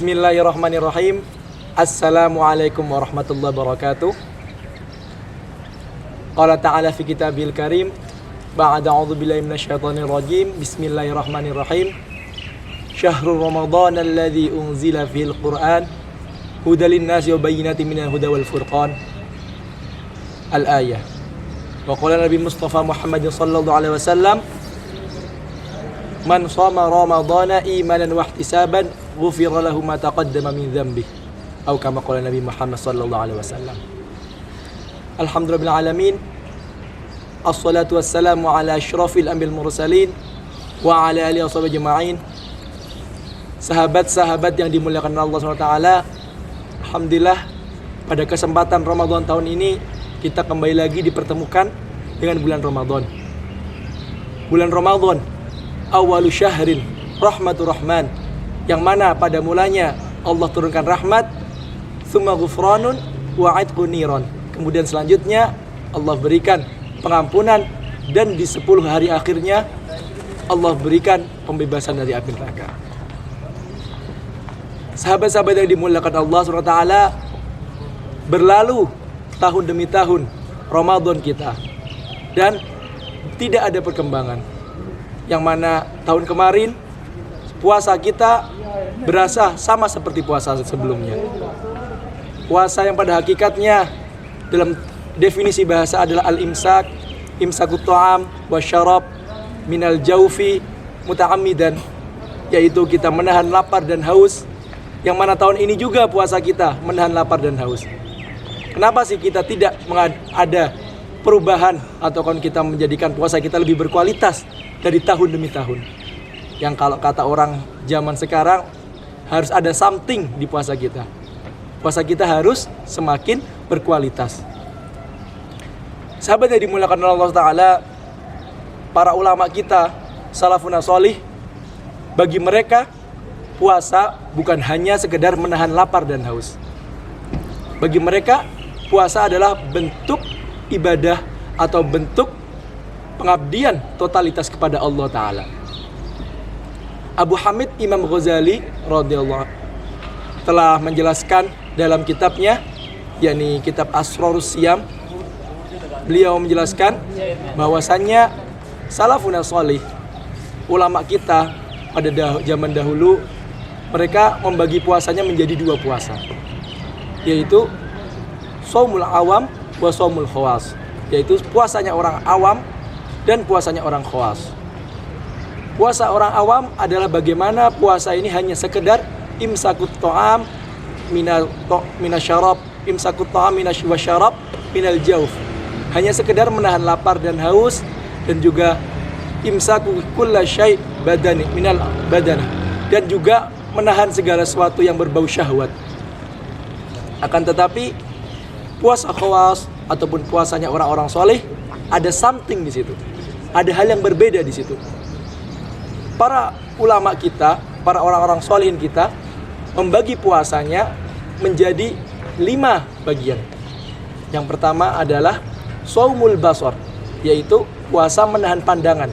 Bismillahirrahmanirrahim. Assalamualaikum warahmatullahi wabarakatuh. Qala ta'ala fi kitabil karim ba'da a'udzu billahi minasyaitonir rajim. Bismillahirrahmanirrahim. Syahrul Ramadan alladzi unzila fihil Qur'an hudal linnasi wa bayyinatin minal huda wal furqan. Al-ayah. Wa qala Nabi Mustafa Muhammad sallallahu alaihi wasallam, man shoma ramadhana imanan wa ihtisaban ghufira lahu ma taqaddama min dhanbi. Atau kama qala Nabi Muhammad sallallahu alaihi wasallam. Alhamdulillahil alamin. Assalatu wassalamu ala asyrafil anbiya'il mursalin wa ala alihi washabihi ajma'in. Sahabat-sahabat yang dimuliakan Allah SWT, alhamdulillah pada kesempatan Ramadan tahun ini kita kembali lagi dipertemukan dengan bulan Ramadan. Bulan Ramadan awalu syahrin rahmatur rahman, yang mana pada mulanya Allah turunkan rahmat, tsumma ghufranun wa 'idqun niran. Kemudian selanjutnya Allah berikan pengampunan, dan di 10 hari akhirnya Allah berikan pembebasan dari api neraka. Sahabat-sahabat yang dimuliakan Allah SWT, berlalu tahun demi tahun Ramadan kita dan tidak ada perkembangan. Yang mana tahun kemarin puasa kita berasa sama seperti puasa sebelumnya. Puasa yang pada hakikatnya dalam definisi bahasa adalah al-imsak, imsakut ta'am wa syarab minal jaufi muta'ammidan, yaitu kita menahan lapar dan haus. Yang mana tahun ini juga puasa kita menahan lapar dan haus. Kenapa sih kita tidak ada perubahan atau kan kita menjadikan puasa kita lebih berkualitas dari tahun demi tahun? Yang kalau kata orang zaman sekarang, harus ada something di puasa kita. Puasa kita harus semakin berkualitas. Sahabat yang dimuliakan Allah Ta'ala, para ulama kita, salafun sholih, bagi mereka puasa bukan hanya sekedar menahan lapar dan haus. Bagi mereka puasa adalah bentuk ibadah atau bentuk pengabdian totalitas kepada Allah Ta'ala. Abu Hamid Imam Ghazali radhiyallahu telah menjelaskan dalam kitabnya, yakni kitab Asrarus Siyam. Beliau menjelaskan bahwasannya salafun sholih, ulama kita pada zaman dahulu, mereka membagi puasanya menjadi 2 puasa, yaitu shaumul awam wa shaumul khawas, yaitu puasanya orang awam dan puasanya orang khawas. Puasa orang awam adalah bagaimana puasa ini hanya sekedar imsakut ta'am minasyarab, imsakut ta'am minasyarab minal jauf, hanya sekedar menahan lapar dan haus, dan juga imsaku kulla syai' badani minal badana, dan juga menahan segala sesuatu yang berbau syahwat. Akan tetapi puasa khawas ataupun puasanya orang-orang soleh, ada something di situ, ada hal yang berbeda di situ. Para ulama kita, para orang-orang solehin kita, membagi puasanya menjadi 5 bagian. Yang pertama adalah shaumul basar, yaitu puasa menahan pandangan.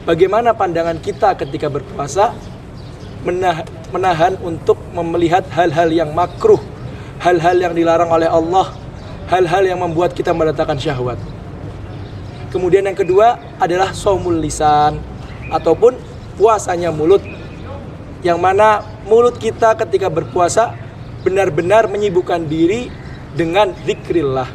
Bagaimana pandangan kita ketika berpuasa? Menahan untuk melihat hal-hal yang makruh, hal-hal yang dilarang oleh Allah, hal-hal yang membuat kita mendatangkan syahwat. Kemudian yang kedua adalah shaumul lisan, ataupun puasanya mulut, yang mana mulut kita ketika berpuasa benar-benar menyibukkan diri dengan zikrillah,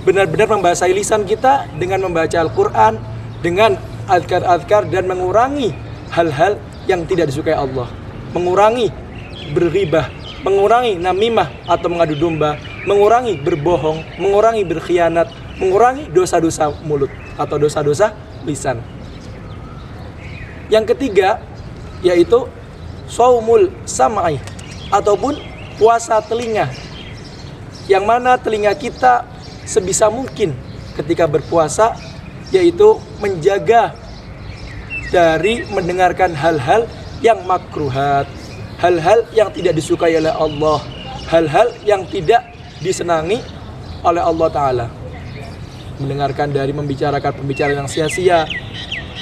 benar-benar membasahi lisan kita dengan membaca Al-Quran, dengan azkar-azkar, dan mengurangi hal-hal yang tidak disukai Allah, mengurangi berghibah, mengurangi namimah atau mengadu domba, mengurangi berbohong, mengurangi berkhianat, mengurangi dosa-dosa mulut atau dosa-dosa lisan. Yang ketiga yaitu shaumul sam'i, ataupun puasa telinga, yang mana telinga kita sebisa mungkin ketika berpuasa yaitu menjaga dari mendengarkan hal-hal yang makruhat, hal-hal yang tidak disukai oleh Allah, hal-hal yang tidak disenangi oleh Allah Ta'ala. Mendengarkan dari membicarakan pembicaraan yang sia-sia,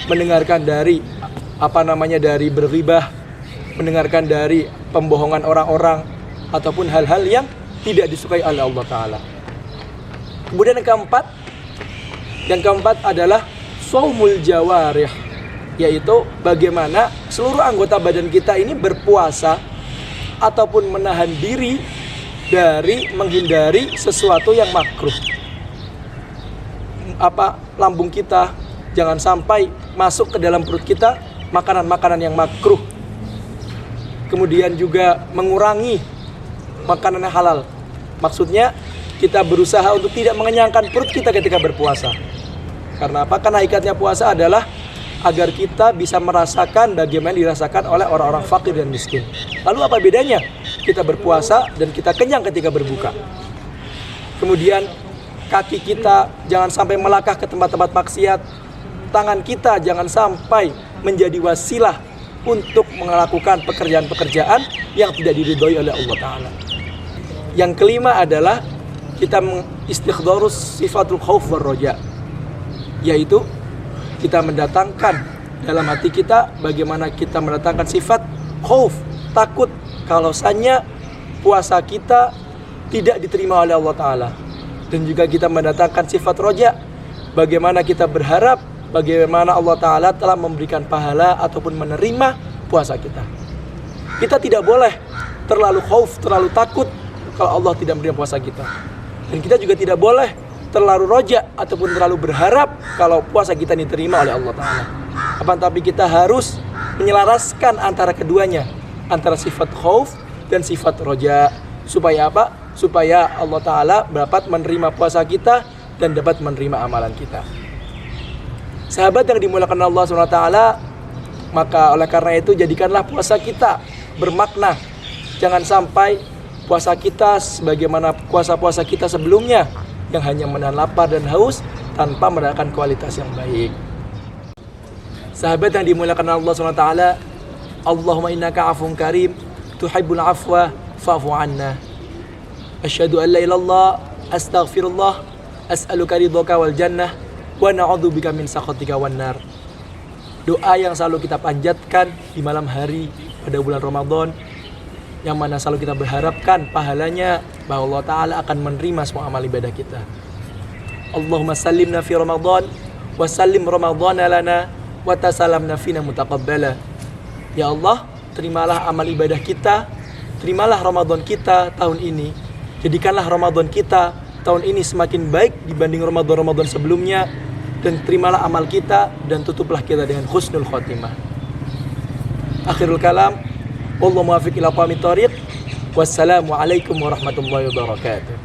mendengarkan dari dari berghibah, mendengarkan dari pembohongan orang-orang ataupun hal-hal yang tidak disukai oleh Allah Ta'ala. Kemudian yang keempat adalah shaumul jawarih, yaitu bagaimana seluruh anggota badan kita ini berpuasa ataupun menahan diri dari menghindari sesuatu yang makruh. Lambung kita jangan sampai masuk ke dalam perut kita makanan-makanan yang makruh. Kemudian juga mengurangi makanan yang halal. Maksudnya kita berusaha untuk tidak mengenyangkan perut kita ketika berpuasa. Karena apa? Karena hakikatnya puasa adalah agar kita bisa merasakan bagaimana dirasakan oleh orang-orang fakir dan miskin. Lalu apa bedanya kita berpuasa dan kita kenyang ketika berbuka? Kemudian kaki kita jangan sampai melangkah ke tempat-tempat maksiat. Tangan kita jangan sampai menjadi wasilah untuk melakukan pekerjaan-pekerjaan yang tidak diridhoi oleh Allah Ta'ala. Yang kelima adalah kita mengistighdharus sifatul khauf war roja, yaitu kita mendatangkan dalam hati kita bagaimana kita mendatangkan sifat khauf, takut kalau saja puasa kita tidak diterima oleh Allah Ta'ala. Dan juga kita mendatangkan sifat roja, bagaimana kita berharap bagaimana Allah Ta'ala telah memberikan pahala ataupun menerima puasa kita. Kita tidak boleh terlalu khauf, terlalu takut kalau Allah tidak menerima puasa kita. Dan kita juga tidak boleh terlalu roja ataupun terlalu berharap kalau puasa kita diterima oleh Allah Ta'ala. Tapi kita harus menyelaraskan antara keduanya, antara sifat khauf dan sifat roja. Supaya apa? Supaya Allah Ta'ala dapat menerima puasa kita dan dapat menerima amalan kita. Sahabat yang dimuliakan Allah SWT, maka oleh karena itu jadikanlah puasa kita bermakna. Jangan sampai puasa kita sebagaimana puasa-puasa kita sebelumnya yang hanya menahan lapar dan haus tanpa mendapatkan kualitas yang baik. Sahabat yang dimuliakan Allah SWT, Allahumma innaka afun karim tuhibbul afwa fa'fu anna. Asyhadu an la ilaha illallah, astaghfirullah, as'aluka ridhaka wal jannah wa na'udzubika min sakhatika wan nar. Doa yang selalu kita panjatkan di malam hari pada bulan Ramadan, yang mana selalu kita berharapkan pahalanya bahwa Allah Ta'ala akan menerima semua amal ibadah kita. Allahumma sallimna fi Ramadan wa sallim Ramadana lana wa tasalamna fina mutaqabbala. Ya Allah, terimalah amal ibadah kita, terimalah Ramadan kita tahun ini. Jadikanlah Ramadan kita tahun ini semakin baik dibanding Ramadan-Ramadan sebelumnya, dan terimalah amal kita dan tutuplah kita dengan husnul khotimah. Akhirul kalam, wallahu muwaffiq ila aqwamit thoriq. Wassalamu alaikum warahmatullahi wabarakatuh.